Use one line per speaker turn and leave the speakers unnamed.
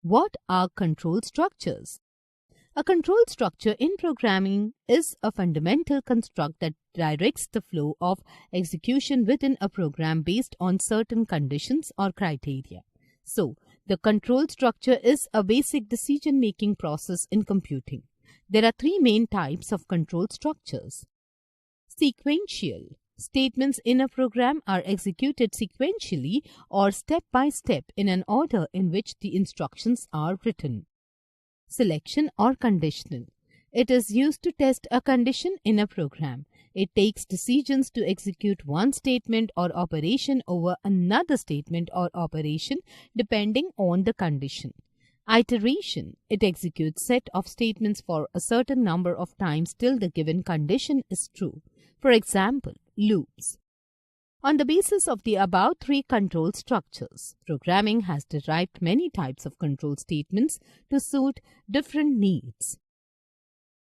What are control structures? A control structure in programming is a fundamental construct that directs the flow of execution within a program based on certain conditions or criteria. So, the control structure is a basic decision-making process in computing. There are three main types of control structures. Sequential. Statements in a program are executed sequentially or step by step in an order in which the instructions are written. Selection or conditional. It is used to test a condition in a program. It takes decisions to execute one statement or operation over another statement or operation depending on the condition. Iteration. It executes set of statements for a certain number of times till the given condition is true. For example, loops. On the basis of the above three control structures, programming has derived many types of control statements to suit different needs.